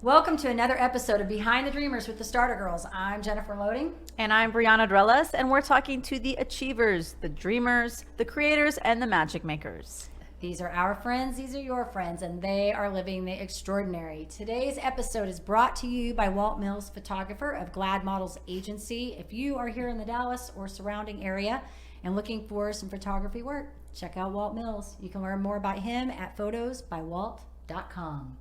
Welcome to another episode of Behind the Dreamers with the Starter Girls. I'm Jennifer Loading. And I'm Brianna Dreles, and we're talking to the achievers, the dreamers, the creators, and the magic makers. These are our friends, these are your friends, and they are living the extraordinary. Today's episode is brought to you by Walt Mills, photographer of Glad Models Agency. If you are here in the Dallas or surrounding area and looking for some photography work, check out Walt Mills. You can learn more about him at photosbywalt.com.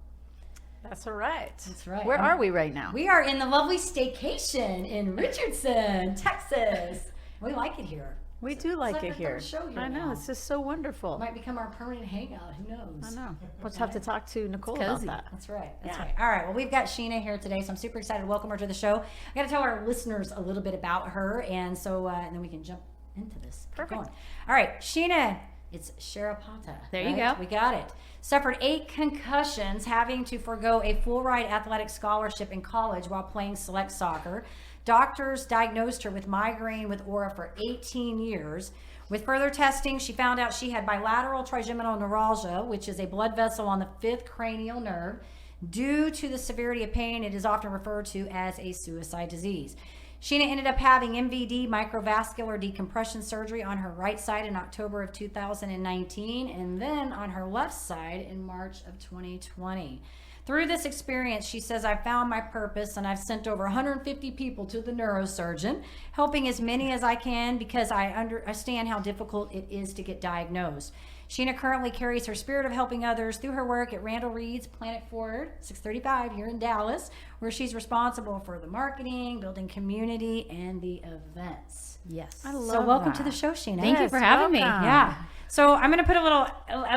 That's right. That's right. Where are we right now? We are in the lovely Staycation in Richardson, Texas. We like it here. We do like it here. Show here I know. now. It's just so wonderful. It might become our permanent hangout. Who knows? I know. We'll just have to talk to Nicole about that. That's right. That's right. All right. Well, we've got Sheena here today, so I'm super excited to welcome her to the show. I got to tell our listeners a little bit about her, and so and then we can jump into this. Perfect. All right, Sheena. It's Sharapata. There you go. We got it. Suffered 8 concussions, having to forego a full-ride athletic scholarship in college while playing select soccer. Doctors diagnosed her with migraine with aura for 18 years. With further testing, she found out she had bilateral trigeminal neuralgia, which is a blood vessel on the 5th cranial nerve. Due to the severity of pain, it is often referred to as a suicide disease. Sheena ended up having MVD, microvascular decompression surgery on her right side in October of 2019, and then on her left side in March of 2020. Through this experience, she says, I've found my purpose, and I've sent over 150 people to the neurosurgeon, helping as many as I can because I understand how difficult it is to get diagnosed. Sheena currently carries her spirit of helping others through her work at Randall Reed's Planet Forward, 635 here in Dallas, where she's responsible for the marketing, building community, and the events. Yes. I love So welcome to the show, Sheena. Thank you for having me. Yeah. So I'm going to put a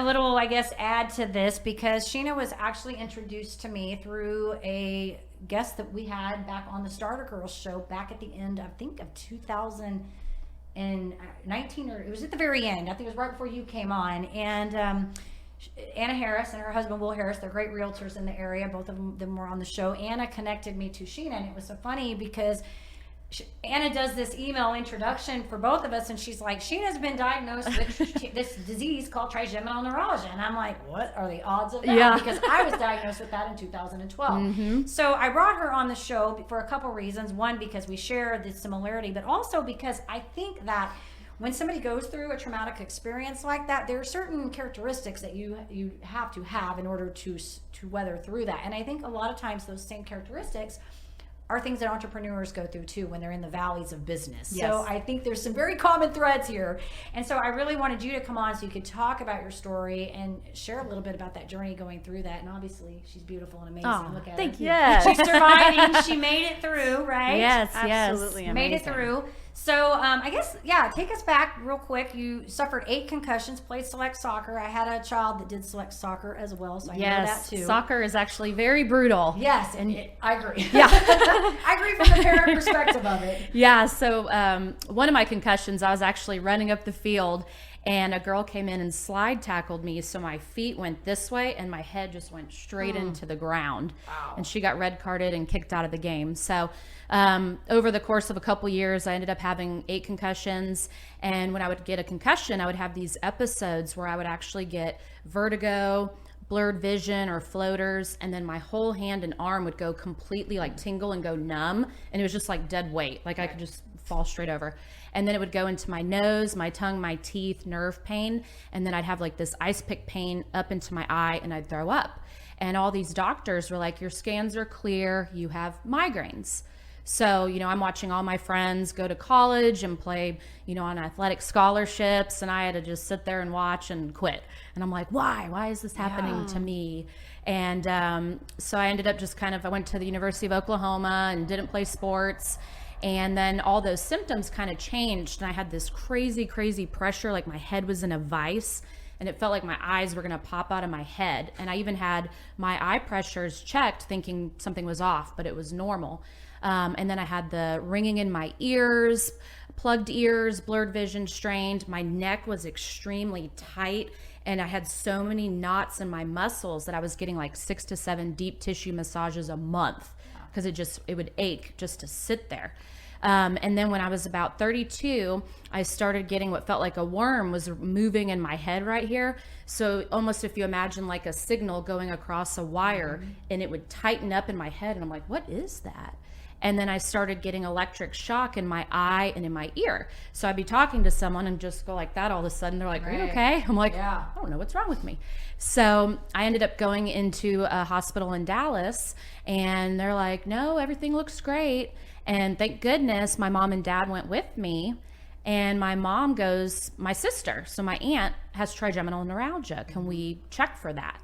little, I guess, add to this because Sheena was actually introduced to me through a guest that we had back on the Starter Girls show back at the end, I think, of 2019, or it was at the very end. I think it was right before you came on. And Anna Harris and her husband Will Harris, they're great realtors in the area. Both of them were on the show. Anna connected me to Sheena, and it was so funny because Anna does this email introduction for both of us, and she's like, Sheena's been diagnosed with this disease called trigeminal neuralgia. And I'm like, what are the odds of that? Yeah. Because I was diagnosed with that in 2012. Mm-hmm. So I brought her on the show for a couple reasons. One, because we share the similarity, but also because I think that when somebody goes through a traumatic experience like that, there are certain characteristics that you have to have in order to weather through that. And I think a lot of times those same characteristics are things that entrepreneurs go through too when they're in the valleys of business. Yes. So I think there's some very common threads here. And so I really wanted you to come on so you could talk about your story and share a little bit about that journey going through that. And obviously she's beautiful and amazing. Oh, Look at thank her. you. Yes. She's surviving. She made it through, right? Yes, Absolutely yes. amazing. Made it through. So I guess, take us back real quick. You suffered 8 concussions, played select soccer. I had a child that did select soccer as well, so I know that too. Soccer is actually very brutal. Yes, and I agree. Yeah. I agree from the parent perspective of it. Yeah, so one of my concussions, I was actually running up the field, and a girl came in and slide tackled me, so my feet went this way, and my head just went straight into the ground. Wow. And she got red carded and kicked out of the game. So over the course of a couple years, I ended up having 8 concussions, and when I would get a concussion, I would have these episodes where I would actually get vertigo, blurred vision, or floaters, and then my whole hand and arm would go completely like tingle and go numb, and it was just like dead weight, like I could just fall straight over. And then it would go into my nose, my tongue, my teeth, nerve pain, and then I'd have like this ice pick pain up into my eye, and I'd throw up. And all these doctors were like, your scans are clear, you have migraines. So, I'm watching all my friends go to college and play, on athletic scholarships, and I had to just sit there and watch and quit. And I'm like, why? Why is this happening to me? And so I ended up just I went to the University of Oklahoma and didn't play sports. And then all those symptoms kind of changed, and I had this crazy, crazy pressure, like my head was in a vice, and it felt like my eyes were going to pop out of my head. And I even had my eye pressures checked thinking something was off, but it was normal. And then I had the ringing in my ears, plugged ears, blurred vision, strained. My neck was extremely tight, and I had so many knots in my muscles that I was getting like 6 to 7 deep tissue massages a month because it would ache just to sit there. And then when I was about 32, I started getting what felt like a worm was moving in my head right here. So almost if you imagine like a signal going across a wire, and it would tighten up in my head. And I'm like, what is that? And then I started getting electric shock in my eye and in my ear. So I'd be talking to someone and just go like that. All of a sudden they're like, are you okay? I'm like, I don't know what's wrong with me. So I ended up going into a hospital in Dallas, and they're like, no, everything looks great. And thank goodness my mom and dad went with me. And my mom goes, my sister, so my aunt has trigeminal neuralgia. Can we check for that?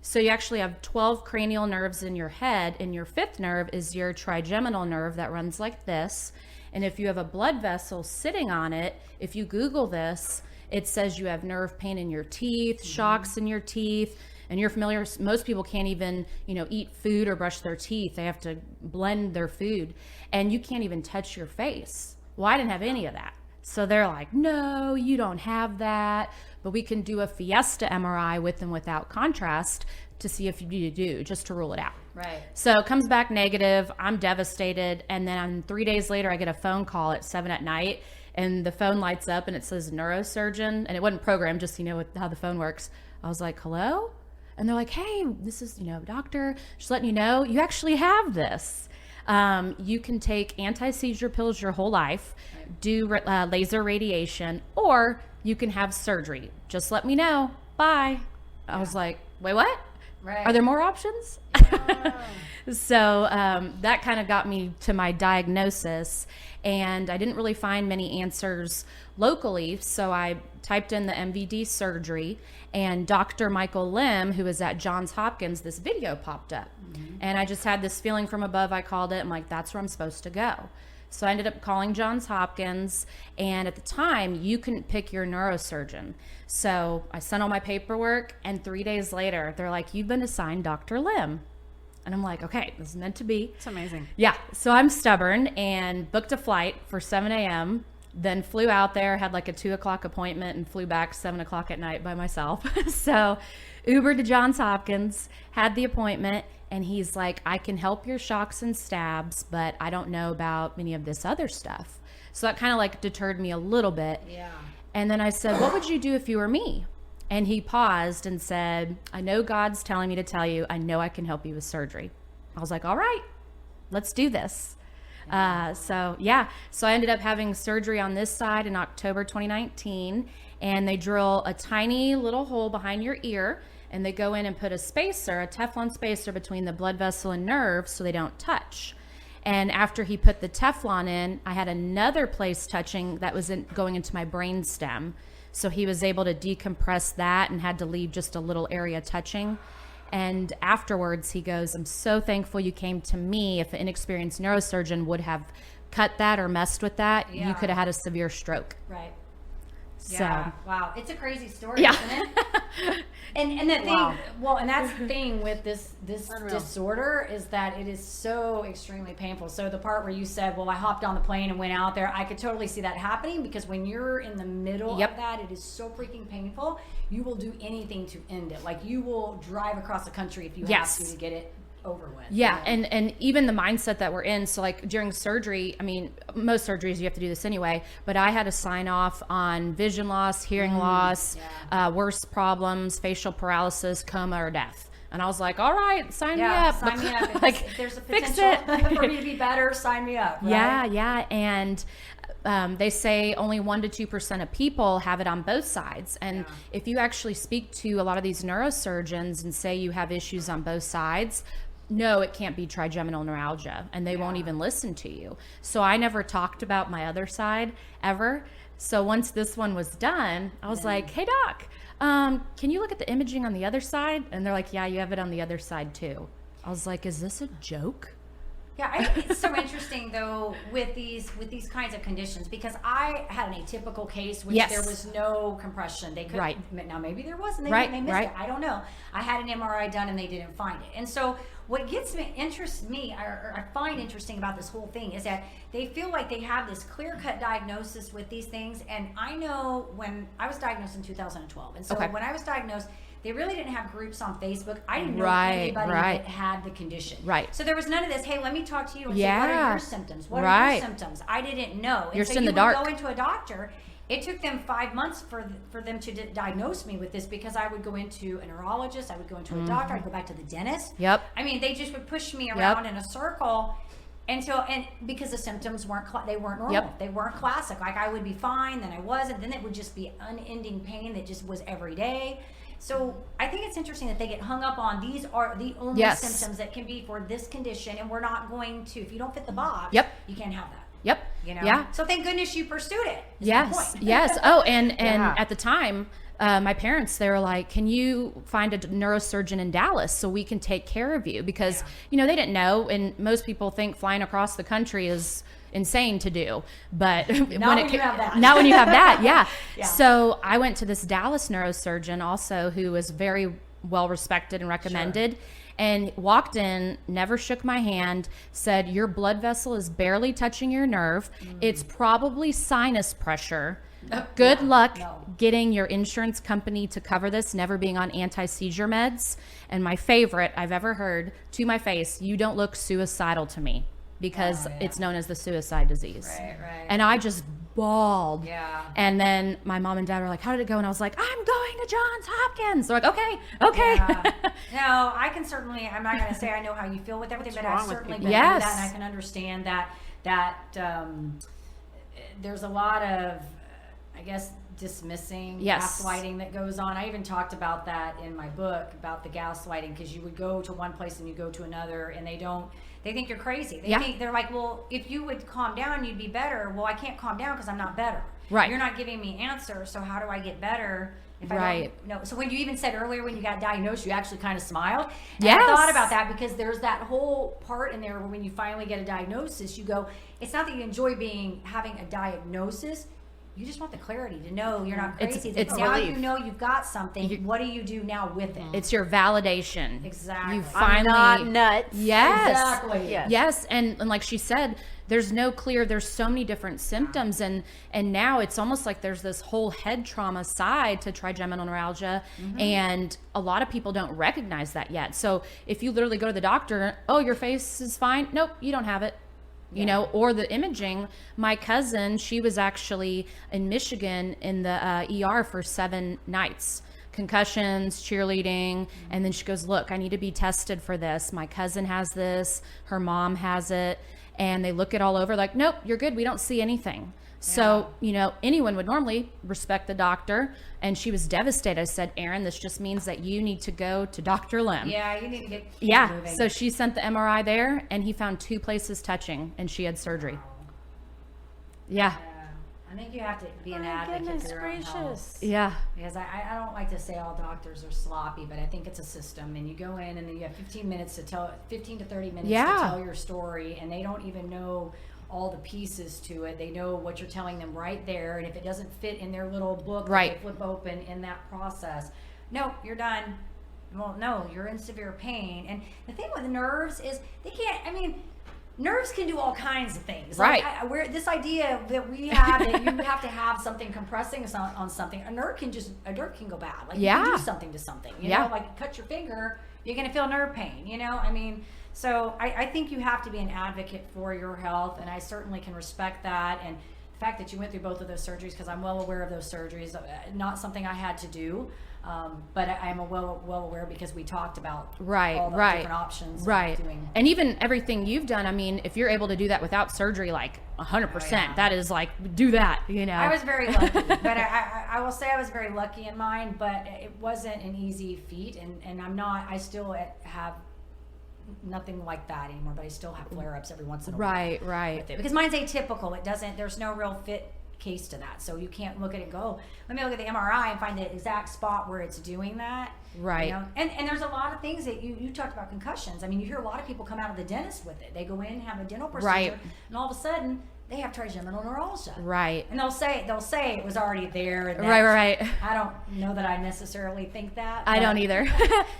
So you actually have 12 cranial nerves in your head, and your fifth nerve is your trigeminal nerve that runs like this. And if you have a blood vessel sitting on it, if you Google this, it says you have nerve pain in your teeth, shocks in your teeth, and you're familiar, most people can't even, eat food or brush their teeth. They have to blend their food, and you can't even touch your face. Well, I didn't have any of that. So they're like, no, you don't have that, but we can do a Fiesta MRI with and without contrast to see if you need to do, just to rule it out. Right. So it comes back negative. I'm devastated. And then 3 days later, I get a phone call at 7 p.m, and the phone lights up and it says neurosurgeon, and it wasn't programmed, just, how the phone works. I was like, hello? And they're like, hey, this is, doctor, just letting you know, you actually have this. You can take anti-seizure pills your whole life, do laser radiation, or you can have surgery. Just let me know. Bye. I was like, wait, what? Right. Are there more options? So that kind of got me to my diagnosis, and I didn't really find many answers locally. So I typed in the MVD surgery, and Dr. Michael Lim, who is at Johns Hopkins, this video popped up. And I just had this feeling from above. I called it. I'm like, that's where I'm supposed to go. So I ended up calling Johns Hopkins, and at the time, you couldn't pick your neurosurgeon. So I sent all my paperwork, and 3 days later, they're like, you've been assigned Dr. Lim. And I'm like, okay, this is meant to be. It's amazing. Yeah. So I'm stubborn and booked a flight for 7 a.m., then flew out there, had like a 2 o'clock appointment, and flew back 7 o'clock at night by myself. So Ubered to Johns Hopkins, had the appointment, and he's like, I can help your shocks and stabs, but I don't know about any of this other stuff. So that kind of like deterred me a little bit. Yeah. And then I said, what would you do if you were me? And he paused and said, I know God's telling me to tell you, I know I can help you with surgery. I was like, all right, let's do this. So I ended up having surgery on this side in October 2019, and they drill a tiny little hole behind your ear, and they go in and put a spacer, a Teflon spacer between the blood vessel and nerve so they don't touch. And after he put the Teflon in, I had another place touching that was going into my brain stem. So he was able to decompress that and had to leave just a little area touching. And afterwards he goes, I'm so thankful you came to me. If an inexperienced neurosurgeon would have cut that or messed with that, you could have had a severe stroke. Right. So, yeah. Wow. It's a crazy story, yeah. isn't it? And the thing, and that's the thing with this disorder is that it is so extremely painful. So the part where you said, well, I hopped on the plane and went out there, I could totally see that happening, because when you're in the middle of that, it is so freaking painful. You will do anything to end it. Like, you will drive across the country if you have to get it over with. Yeah. And even the mindset that we're in. So like during surgery, I mean, most surgeries you have to do this anyway, but I had to sign off on vision loss, hearing loss, worse problems, facial paralysis, coma, or death. And I was like, all right, sign me up. Sign me up. Like, there's a fix potential it. for me to be better, sign me up. Right? Yeah. And they say only 1% to 2% of people have it on both sides. And if you actually speak to a lot of these neurosurgeons and say you have issues on both sides, no, it can't be trigeminal neuralgia, and they won't even listen to you. So I never talked about my other side ever. So once this one was done, I was like, hey doc, can you look at the imaging on the other side? And they're like, yeah, you have it on the other side too. I was like, is this a joke? Yeah, it's so interesting though with these kinds of conditions, because I had an atypical case which there was no compression. They could now maybe there was, and they missed it. I don't know. I had an MRI done and they didn't find it. And so what I find interesting about this whole thing is that they feel like they have this clear-cut diagnosis with these things. And I know when I was diagnosed in 2012, and so when I was diagnosed, They really didn't have groups on Facebook. I didn't know Right, anybody right. that had the condition. Right. So there was none of this, hey, let me talk to you and say, Yeah. what are your symptoms? What are Right. your symptoms? I didn't know. And You're so still in the you dark. would go into a doctor. It took them 5 months for them to diagnose me with this, because I would go into a neurologist, I would go into a doctor, I'd go back to the dentist. Yep. I mean, they just would push me around in a circle because the symptoms weren't normal. Yep. They weren't classic. Like, I would be fine, then I wasn't, then it would just be unending pain that just was every day. So I think it's interesting that they get hung up on these are the only Yes. symptoms that can be for this condition, and we're not going to, if you don't fit the box, Yep. you can't have that. Yep. You know? Yeah. So thank goodness you pursued it. is my Yes. point. Yes. Oh, and Yeah. at the time, my parents, they were like, can you find a neurosurgeon in Dallas so we can take care of you? Because, they didn't know. And most people think flying across the country is insane to do. But when you have that. Not when you have that. Yeah. Yeah. So I went to this Dallas neurosurgeon also, who was very well respected and recommended. And walked in, never shook my hand, said, your blood vessel is barely touching your nerve. It's probably sinus pressure. Good luck getting your insurance company to cover this, never being on anti-seizure meds. And my favorite I've ever heard, to my face, you don't look suicidal to me, because it's known as the suicide disease. Right. And I just bawled. Yeah. And then my mom and dad were like, how did it go? And I was like, I'm going to Johns Hopkins. They're like, okay. Yeah. No, I can certainly, I'm not going to say I know how you feel with everything, but I've wrong with certainly people? been through Yes. that, and I can understand that there's a lot of, I guess, dismissing, Yes. gaslighting that goes on. I even talked about that in my book, about the gaslighting, because you would go to one place and you go to another, and they think you're crazy. They're like, well, if you would calm down, you'd be better. Well, I can't calm down because I'm not better. Right. You're not giving me answers, so how do I get better if I Right. don't know? So when you even said earlier, when you got diagnosed, you actually kind of smiled. And Yes. I thought about that, because there's that whole part in there where when you finally get a diagnosis, you go, it's not that you enjoy having a diagnosis. You just want the clarity to know you're not crazy. It's now relief. you know you've got something. What do you do now with it? It's your validation. Exactly. You I'm finally. not nuts. Yes. Exactly. Yes. Yes. And like she said, there's so many different symptoms, and now it's almost like there's this whole head trauma side to trigeminal neuralgia, and a lot of people don't recognize that yet. So if you literally go to the doctor, oh, your face is fine. Nope, you don't have it. Or the imaging. My cousin, she was actually in Michigan in the ER for 7 nights. Concussions, cheerleading, and then she goes, look, I need to be tested for this. My cousin has this, her mom has it, and they look it all over like, nope, you're good. We don't see anything. So, anyone would normally respect the doctor, and she was devastated. I said, Erin, this just means that you need to go to Dr. Lim. Yeah, you need to get moving. So she sent the MRI there, and he found 2 places touching, and she had surgery. Yeah. I think you have to be an advocate Goodness for your own health. gracious. Yeah. Because I don't like to say all doctors are sloppy, but I think it's a system, and you go in and then you have 15 to 30 minutes Yeah. to tell your story, and they don't even know all the pieces to it. They know what you're telling them right there, and if it doesn't fit in their little book Right. that they flip open in that process, no, you're done. Well, no, you're in severe pain. And the thing with nerves is nerves can do all kinds of things. Right. Like this idea that we have that you have to have something compressing on something. A nerve can go bad. Like you can do something to something. You know, like cut your finger, you're gonna feel nerve pain. So I think you have to be an advocate for your health, and I certainly can respect that. And the fact that you went through both of those surgeries, because I'm well aware of those surgeries, not something I had to do. But I am well aware, because we talked about all the different options. Right. Of doing. And even everything you've done, if you're able to do that without surgery, like 100%, that is like, do that, I was very lucky, but I will say I was very lucky in mine, but it wasn't an easy feat, and I still have nothing like that anymore, but I still have flare-ups every once in a while. Right. With it, because mine's atypical. There's no real fit case to that, so you can't look at it and go, let me look at the MRI and find the exact spot where it's doing that. Right. And there's a lot of things that you talked about concussions. You hear a lot of people come out of the dentist with it. They go in, have a dental procedure, and all of a sudden they have trigeminal neuralgia. Right. And they'll say it was already there. And Right. I don't know that I necessarily think that. I don't either.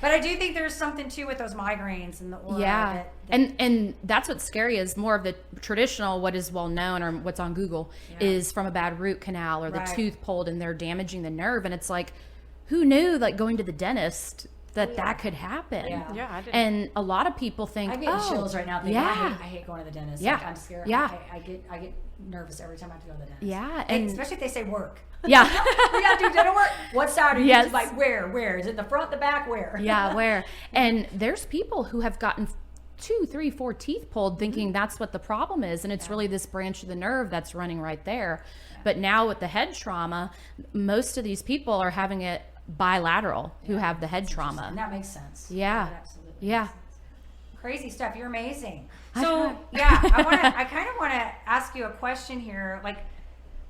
But I do think there's something too with those migraines and the aura. Yeah. And that's what's scary, is more of the traditional, what is well known or what's on Google is from a bad root canal or the tooth pulled and they're damaging the nerve. And it's like, who knew, like, going to the dentist that could happen. Yeah, I didn't. And a lot of people think, I'm getting chills right now. Thinking, yeah. I hate going to the dentist. Yeah. Like, I'm scared. Yeah. I get nervous every time I have to go to the dentist. Yeah, And and especially if they say work. yeah. We got to do dental work. What side are you? Yes. Like, where? Is it the front, the back, where? Yeah, where? And there's people who have gotten 2, 3, 4 teeth pulled thinking that's what the problem is. And it's really this branch of the nerve that's running right there. But now with the head trauma, most of these people are having it bilateral who have the head trauma. And that makes sense. Yeah. That absolutely Yeah. makes sense. Crazy stuff. You're amazing. I So try. yeah, I kind of want to ask you a question here. Like,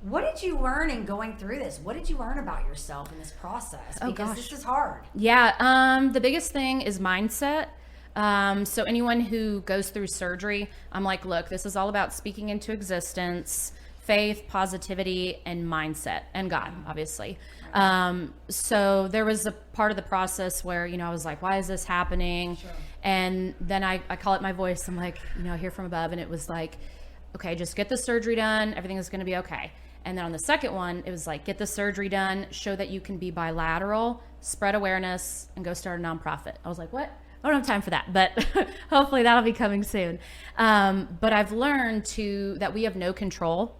what did you learn in going through this? What did you learn about yourself in this process? Oh, Because gosh. this is hard. Yeah, the biggest thing is mindset. So anyone who goes through surgery, I'm like, look, this is all about speaking into existence, faith, positivity, and mindset, and God, obviously. So there was a part of the process where, I was like, why is this happening? Sure. And then I call it my voice. I'm like, I hear from above, and it was like, okay, just get the surgery done. Everything is going to be okay. And then on the second one, it was like, get the surgery done, show that you can be bilateral, spread awareness, and go start a nonprofit. I was like, what? I don't have time for that, but hopefully that'll be coming soon. But I've learned that we have no control,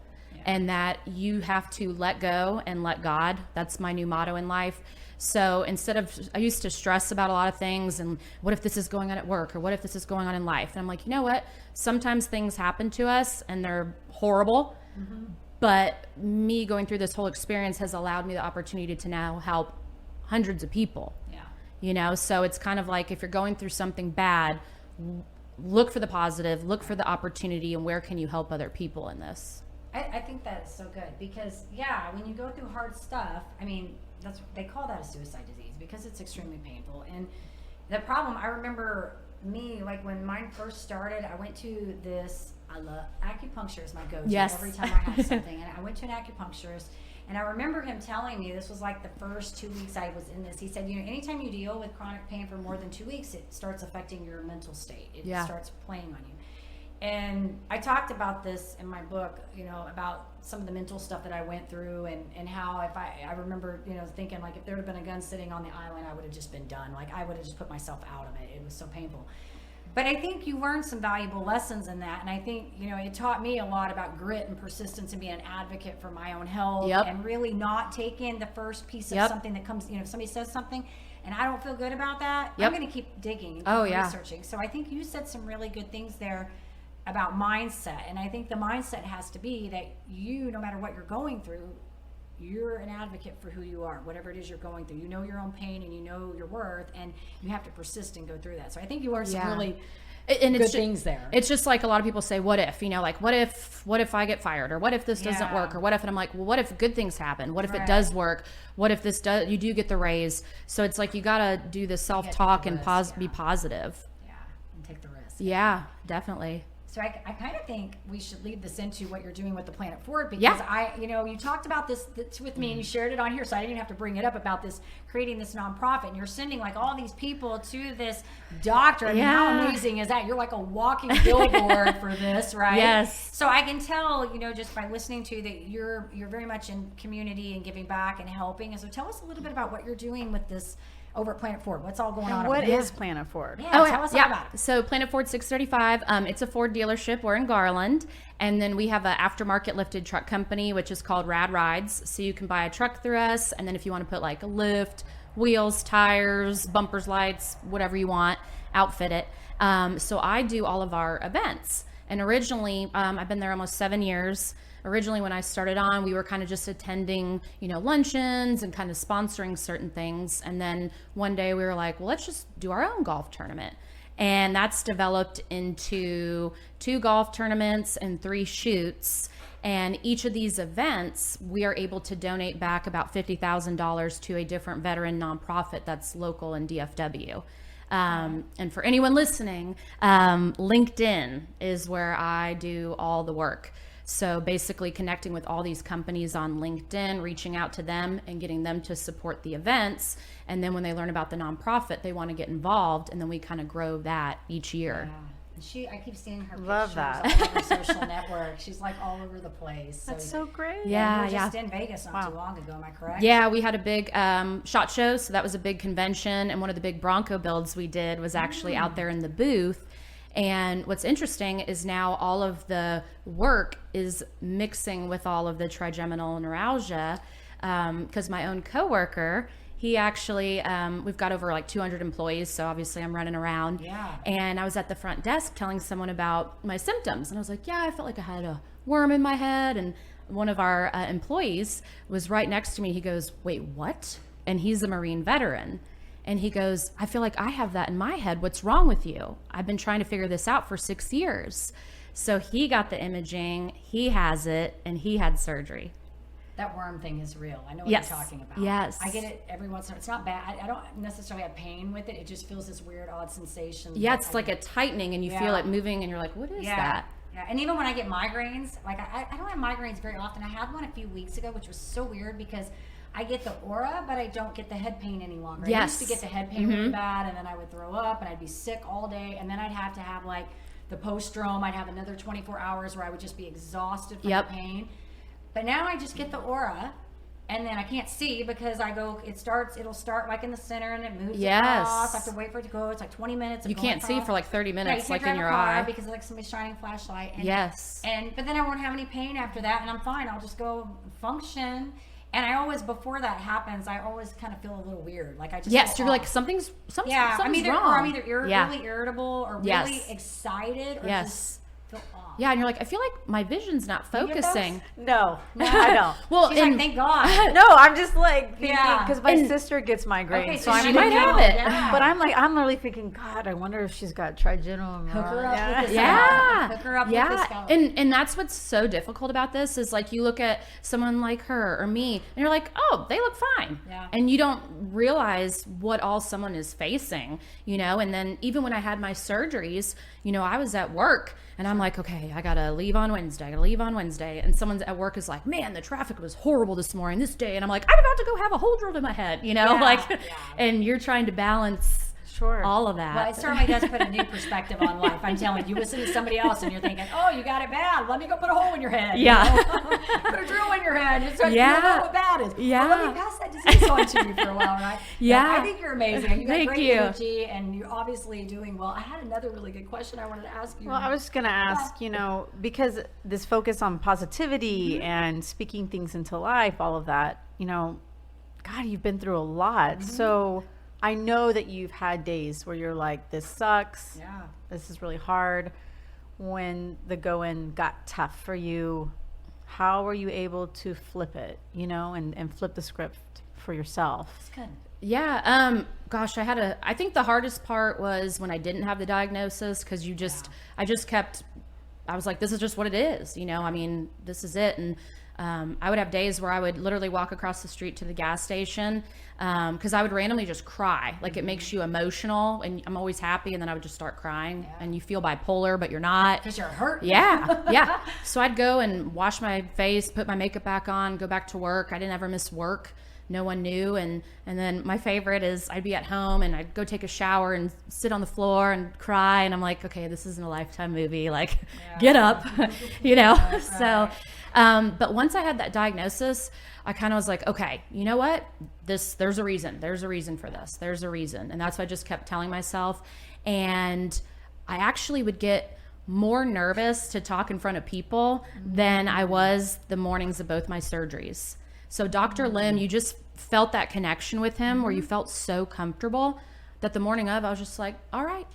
and that you have to let go and let God. That's my new motto in life. So I used to stress about a lot of things, and what if this is going on at work, or what if this is going on in life? And I'm like, you know what? Sometimes things happen to us and they're horrible. Mm-hmm. But me going through this whole experience has allowed me the opportunity to now help hundreds of people. Yeah. So it's kind of like, if you're going through something bad, look for the positive, look for the opportunity, and where can you help other people in this? I think that's so good because, when you go through hard stuff, they call that a suicide disease because it's extremely painful. And the problem, I remember me, like when mine first started, I went to this, I love acupuncture is my go-to every time I have something. And I went to an acupuncturist, and I remember him telling me, this was like the first 2 weeks I was in this, he said, anytime you deal with chronic pain for more than 2 weeks, it starts affecting your mental state. It starts playing on you. And I talked about this in my book, about some of the mental stuff that I went through, and how if I remember, thinking like if there had been a gun sitting on the island, I would have just been done. Like I would have just put myself out of it. It was so painful. But I think you learned some valuable lessons in that. And I think, it taught me a lot about grit and persistence and being an advocate for my own health and really not taking the first piece of something that comes, if somebody says something and I don't feel good about that, I'm going to keep digging and researching. So I think you said some really good things there about mindset. And I think the mindset has to be that no matter what you're going through, you're an advocate for who you are, whatever it is you're going through. You know your own pain and you know your worth, and you have to persist and go through that. So I think you learned some really good things there. It's just like a lot of people say, what if, like, what if I get fired, or what if this doesn't work, or what if, and I'm like, well, what if good things happen? What if it does work? What if you do get the raise? So it's like, you got to do the self-talk and be positive. Yeah. And take the risk. Yeah, definitely. So I kind of think we should lead this into what you're doing with the Planet Forward, because you talked about this with me and you shared it on here, so I didn't even have to bring it up about this, creating this nonprofit, and you're sending like all these people to this doctor. I mean, how amazing is that? You're like a walking billboard for this, right? Yes. So I can tell, just by listening to you that you're very much in community and giving back and helping. And so tell us a little bit about what you're doing with this over at Planet Ford. What's all going on? What is Planet Ford? Yeah, tell us all about it. So Planet Ford 635, it's a Ford dealership. We're in Garland. And then we have an aftermarket lifted truck company, which is called Rad Rides. So you can buy a truck through us. And then if you want to put like a lift, wheels, tires, bumpers, lights, whatever you want, outfit it. So I do all of our events. And originally, I've been there almost 7 years. Originally, when I started on, we were kind of just attending, luncheons and kind of sponsoring certain things. And then one day we were like, well, let's just do our own golf tournament. And that's developed into 2 golf tournaments and 3 shoots. And each of these events, we are able to donate back about $50,000 to a different veteran nonprofit that's local in DFW. And for anyone listening, LinkedIn is where I do all the work. So basically connecting with all these companies on LinkedIn, reaching out to them and getting them to support the events. And then when they learn about the nonprofit, they want to get involved. And then we kind of grow that each year. I keep seeing her Love pictures that. all over social network. She's like all over the place. That's so great. Yeah. You were just in Vegas not too long ago, am I correct? Yeah, we had a big SHOT Show, so that was a big convention, and one of the big Bronco builds we did was actually out there in the booth. And what's interesting is now all of the work is mixing with all of the trigeminal neuralgia, because my own coworker, he actually, we've got over like 200 employees, so obviously I'm running around. Yeah. And I was at the front desk telling someone about my symptoms, and I was like, yeah, I felt like I had a worm in my head. And one of our employees was right next to me. He goes, wait, what? And he's a Marine veteran. And he goes, I feel like I have that in my head. What's wrong with you? I've been trying to figure this out for 6 years. So he got the imaging, he has it, and he had surgery. That worm thing is real. I know what Yes. you're talking about. Yes. I get it every once in a while. It's not bad. I don't necessarily have pain with it. It just feels this weird, odd sensation. Yeah, it's like a tightening, and you feel Yeah. it moving, and you're like, what is that? Yeah, and even when I get migraines, like I don't have migraines very often. I had one a few weeks ago, which was so weird because I get the aura, but I don't get the head pain any longer. I used to get the head pain really bad, and then I would throw up, and I'd be sick all day, and then I'd have to have like the post-drome. I'd have another 24 hours where I would just be exhausted from the pain. But now I just get the aura. And then I can't see because it'll start like in the center and it moves across. I have to wait for it to go. It's like 20 minutes. You can't see for like 30 minutes, like in your eye. Because it's like somebody's shining a flashlight. And, Yes. But then I won't have any pain after that and I'm fine. I'll just go function. And I always, before that happens, I always kind of feel a little weird. Like I just Yes, feel you're off. like, something's I'm either, wrong. Or I'm either really irritable or really Yes. excited or just feel off. Yeah, and you're like, I feel like my vision's not you get those? focusing. No, I don't. Well, She's like, thank God. No, I'm just like thinking, Yeah. because my sister gets migraines. Okay, so I'm she might have it. Yeah. But I'm literally thinking, God, I wonder if she's got trigeminal neuralgia. Hook her up with the Yeah. Hook her up with the scalp. And that's what's so difficult about this is like you look at someone like her or me and you're like, oh, they look fine. Yeah. And you don't realize what all someone is facing, and then even when I had my surgeries, I was at work and I'm like, okay, I gotta leave on Wednesday. And someone's at work is like, man, the traffic was horrible this morning, this day. And I'm like, I'm about to go have a hole drilled in my head, and you're trying to balance all of that. Well, it certainly does put a new perspective on life. I'm telling you, listen to somebody else and you're thinking, oh, you got it bad. Let me go put a hole in your head. Yeah. Put a drill in your head. It's like, you don't know what bad is. Yeah. Well, let me pass that disease on to you for a while, right? Yeah. I think you're amazing. You got Thank great you. energy and you're obviously doing well. I had another really good question I wanted to ask you. Well, I was just going to ask, because this focus on positivity and speaking things into life, all of that, God, you've been through a lot. So I know that you've had days where you're like, this sucks. Yeah. This is really hard. When the going got tough for you, how were you able to flip it, and flip the script for yourself? That's good. Yeah. Gosh, I think the hardest part was when I didn't have the diagnosis because I was like, this is just what it is. This is it. And I would have days where I would literally walk across the street to the gas station because I would randomly just cry. Like it makes you emotional and I'm always happy. And then I would just start crying and you feel bipolar, but you're not. Because you're hurt. Yeah. So I'd go and wash my face, put my makeup back on, go back to work. I didn't ever miss work. No one knew. And then my favorite is I'd be at home and I'd go take a shower and sit on the floor and cry. And I'm like, okay, this isn't a Lifetime movie. Like, get up, Right. So, but once I had that diagnosis, I kind of was like, okay, you know what? There's a reason. There's a reason for this. There's a reason. And that's what I just kept telling myself. And I actually would get more nervous to talk in front of people than I was the mornings of both my surgeries. So Dr. Lim, you just felt that connection with him where you felt so comfortable that the morning of, I was just like, all right,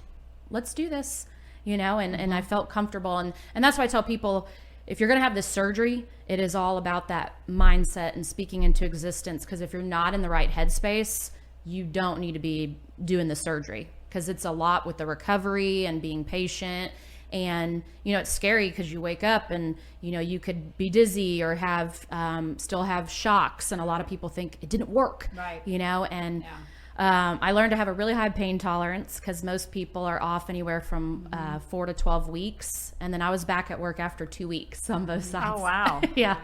let's do this, and I felt comfortable. And that's why I tell people, if you're going to have this surgery, it is all about that mindset and speaking into existence. Because if you're not in the right headspace, you don't need to be doing the surgery because it's a lot with the recovery and being patient. And, it's scary because you wake up and, you could be dizzy or have, still have shocks. And a lot of people think it didn't work, Right. I learned to have a really high pain tolerance because most people are off anywhere from 4 to 12 weeks. And then I was back at work after 2 weeks on both sides. Oh, wow. Yeah.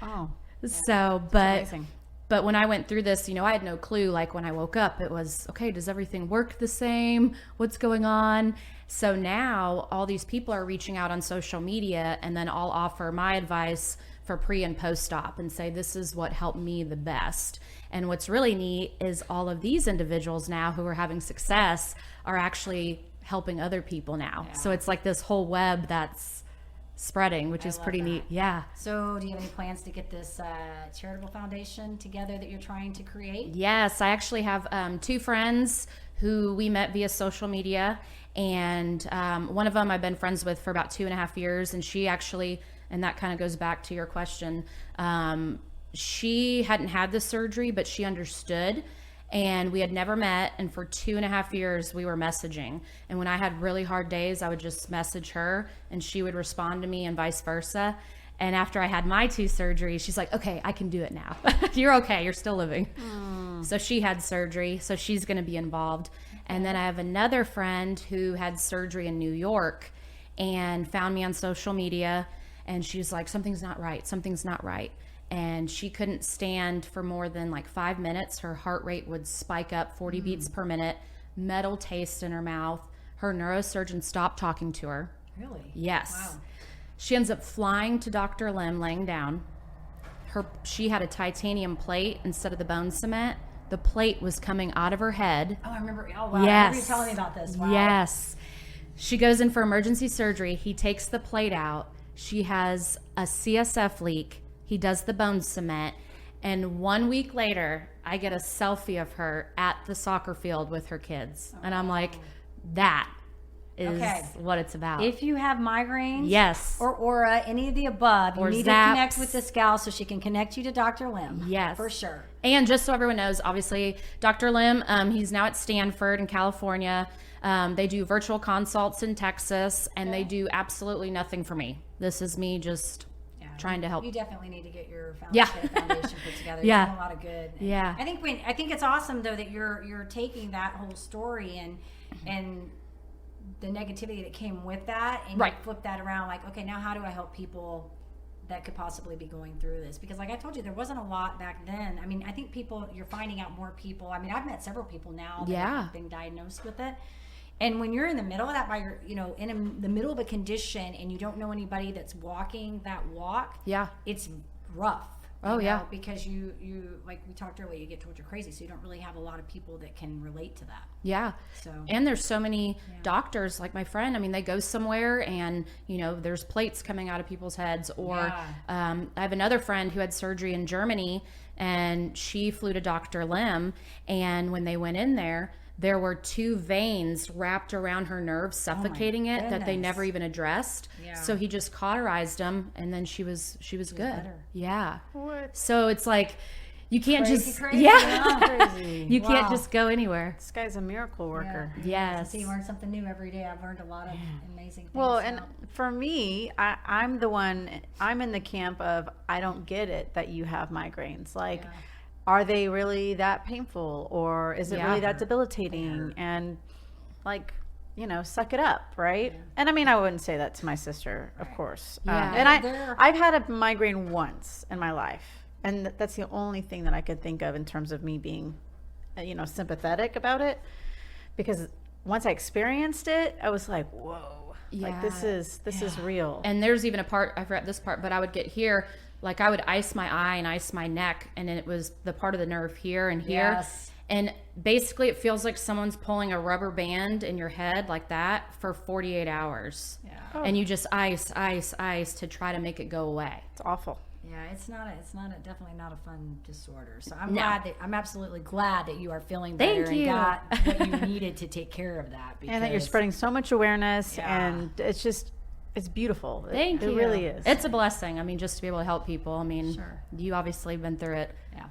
Oh, So, but amazing. But when I went through this, I had no clue. Like when I woke up, it was, okay, does everything work the same? What's going on? So now all these people are reaching out on social media, and then I'll offer my advice for pre and post-op and say, this is what helped me the best. And what's really neat is all of these individuals now who are having success are actually helping other people now. So it's like this whole web that's spreading, which is pretty neat. Yeah. So do you have any plans to get this charitable foundation together that you're trying to create? Yes, I actually have 2 friends who we met via social media, and one of them I've been friends with for about 2.5 years, and she actually, and that kind of goes back to your question, she hadn't had the surgery, but she understood. And we had never met, and for 2.5 years we were messaging. And when I had really hard days, I would just message her and she would respond to me, and vice versa. And after I had my 2 surgeries, she's like, okay, I can do it now. You're okay, you're still living. So she had surgery, so she's going to be involved. And then I have another friend who had surgery in New York and found me on social media, and she's like, something's not right. And she couldn't stand for more than like 5 minutes. Her heart rate would spike up 40 beats per minute, metal taste in her mouth. Her neurosurgeon stopped talking to her. Really? Yes. Wow. She ends up flying to Dr. Lim, laying down. She had a titanium plate instead of the bone cement. The plate was coming out of her head. Oh, I remember. Oh, wow. Yes. I remember you telling me about this. Wow. Yes. She goes in for emergency surgery. He takes the plate out. She has a CSF leak. He does the bone cement. And 1 week later, I get a selfie of her at the soccer field with her kids. And I'm like, that is what it's about. If you have migraines, Yes. or aura, any of the above, you Or need to zaps. connect with this gal so she can connect you to Dr. Lim. Yes. For sure. And just so everyone knows, obviously, Dr. Lim, he's now at Stanford in California. They do virtual consults in Texas, and they do absolutely nothing for me. This is me just trying to help. You definitely need to get your Yeah. foundation put together. Yeah. You're doing a lot of good. Yeah. I think it's awesome though that you're taking that whole story and the negativity that came with that, and Right. you flip that around, like, okay, now how do I help people that could possibly be going through this? Because like I told you, there wasn't a lot back then. I mean, I think you're finding out more people. I mean, I've met several people now that have been diagnosed with it. And when you're in the middle of that, in the middle of a condition, and you don't know anybody that's walking that walk, it's rough. Because you like we talked earlier, you get told you're crazy, so you don't really have a lot of people that can relate to that. Yeah. So and there's so many doctors, like my friend. I mean, they go somewhere and there's plates coming out of people's heads. Or I have another friend who had surgery in Germany, and she flew to Dr. Lim, and when they went in there were 2 veins wrapped around her nerves, suffocating it, that they never even addressed. So he just cauterized them, and then she was good. better. Yeah. What? So it's like you can't Crazy. Crazy. you can't just go anywhere. This guy's a miracle worker. Yes. So you learn something new every day. I've learned a lot of amazing things. Well, and for me, I'm in the camp of, I don't get it that you have migraines. Like, are they really that painful, or is it really that debilitating? And like, suck it up, right? And I mean, I wouldn't say that to my sister, of course. And I've had a migraine once in my life, and that's the only thing that I could think of in terms of me being, sympathetic about it, because once I experienced it, I was like, whoa, like this is real. And there's even a part, I forgot this part, but I would get here, like I would ice my eye and ice my neck, and it was the part of the nerve here and here. Yes. And basically it feels like someone's pulling a rubber band in your head like that for 48 hours. Yeah. Oh. And you just ice to try to make it go away. It's awful. Yeah, it's definitely not a fun disorder. So I'm absolutely glad that you are feeling better Thank you. and got what you needed to take care of that. And that you're spreading so much awareness, and it's beautiful. Thank you. It really is. It's a blessing. I mean, just to be able to help people. I mean, Sure. you obviously have been through it. Yeah.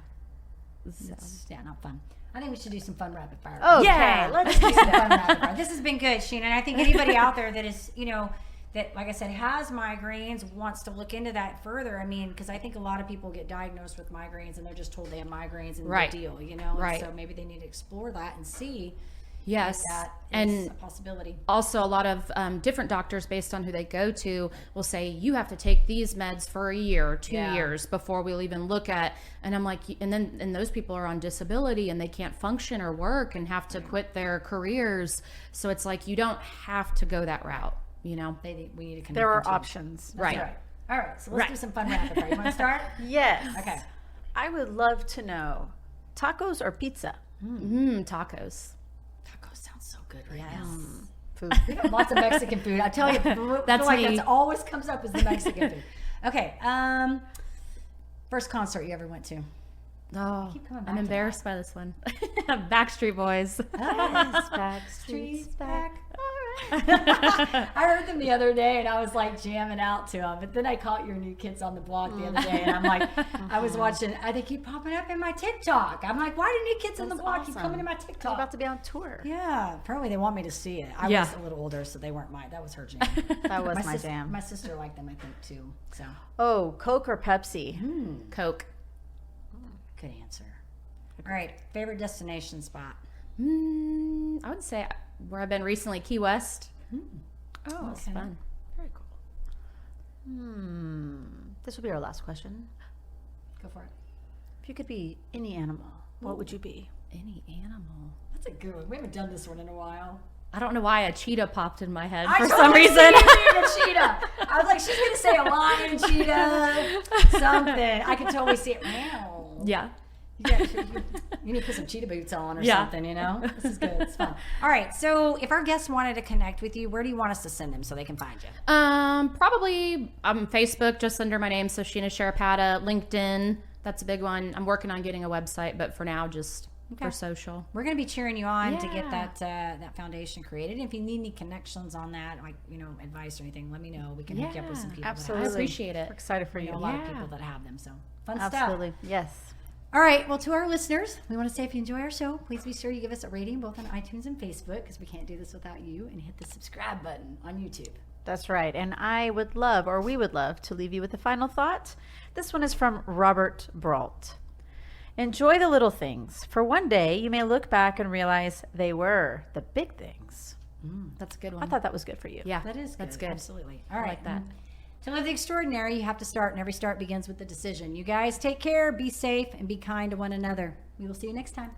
It's not fun. I think we should do some fun rapid fire. Okay. Yeah, let's do some fun rapid fire. This has been good, Sheena. And I think anybody out there that is, that, like I said, has migraines, wants to look into that further. I mean, because I think a lot of people get diagnosed with migraines and they're just told they have migraines and Right. the deal, Right. So maybe they need to explore that and see, Yes. That And is a possibility. also, a lot of different doctors, based on who they go to, will say you have to take these meds for a year or 2 years before we'll even look at. And I'm like, and those people are on disability and they can't function or work and have to quit their careers. So it's like, you don't have to go that route, you know. We need to connect There are them to. options. That's right. All right, so let's do some fun rapid fire. You want to start? Yes. Okay. I would love to know, tacos or pizza? Tacos. Tacos sounds so good right now. Food. We got lots of Mexican food. I tell you, That's like me. that's always comes up is the Mexican food. Okay. First concert you ever went to? Oh, Keep coming back I'm to embarrassed by this one. Backstreet Boys. Streets back. I heard them the other day and I was like jamming out to them, but then I caught your New Kids on the Block the other day and I'm like, I was watching, they keep popping up in my TikTok. I'm like, why do New Kids on the Block keep coming in my They're TikTok? about to be on tour. Yeah, apparently they want me to see it. I was a little older, so they weren't mine. That was her jam. That was my jam. My sister liked them, I think, too. So Oh, Coke or Pepsi? Coke. good answer. All right, favorite destination spot. I would say where I've been recently, Key West. Oh, It's fun. very cool. This will be our last question. Go for it. If you could be any animal, what would you be? Any animal. That's a good one. We haven't done this one in a while. I don't know why a cheetah popped in my head I for told some her to reason. say a cheetah. I was like, she's gonna say a lion, cheetah, something. I could totally see it. Meow. Yeah. You need to put some cheetah boots on or Yeah. something, you know? This is good. It's fun. All right. So if our guests wanted to connect with you, where do you want us to send them so they can find you? Probably Facebook, just under my name. So Sheena Sharapata, LinkedIn. That's a big one. I'm working on getting a website, but for now, just for social. We're going to be cheering you on to get Yeah. that foundation created. And if you need any connections on that, like, advice or anything, let me know. We can hook you up with some people. Absolutely. I appreciate it. We're excited for That you. have, a lot of people that have them. So fun Absolutely. stuff. Yes. All right. Well, to our listeners, we want to say if you enjoy our show, please be sure you give us a rating both on iTunes and Facebook because we can't do this without you, and hit the subscribe button on YouTube. That's right. And we would love to leave you with a final thought. This one is from Robert Brault. Enjoy the little things, for one day you may look back and realize they were the big things. That's a good one. I thought that was good for you. Yeah, That is good. That's good. Absolutely. All right. like that. To live the extraordinary, you have to start, and every start begins with the decision. You guys take care, be safe, and be kind to one another. We will see you next time.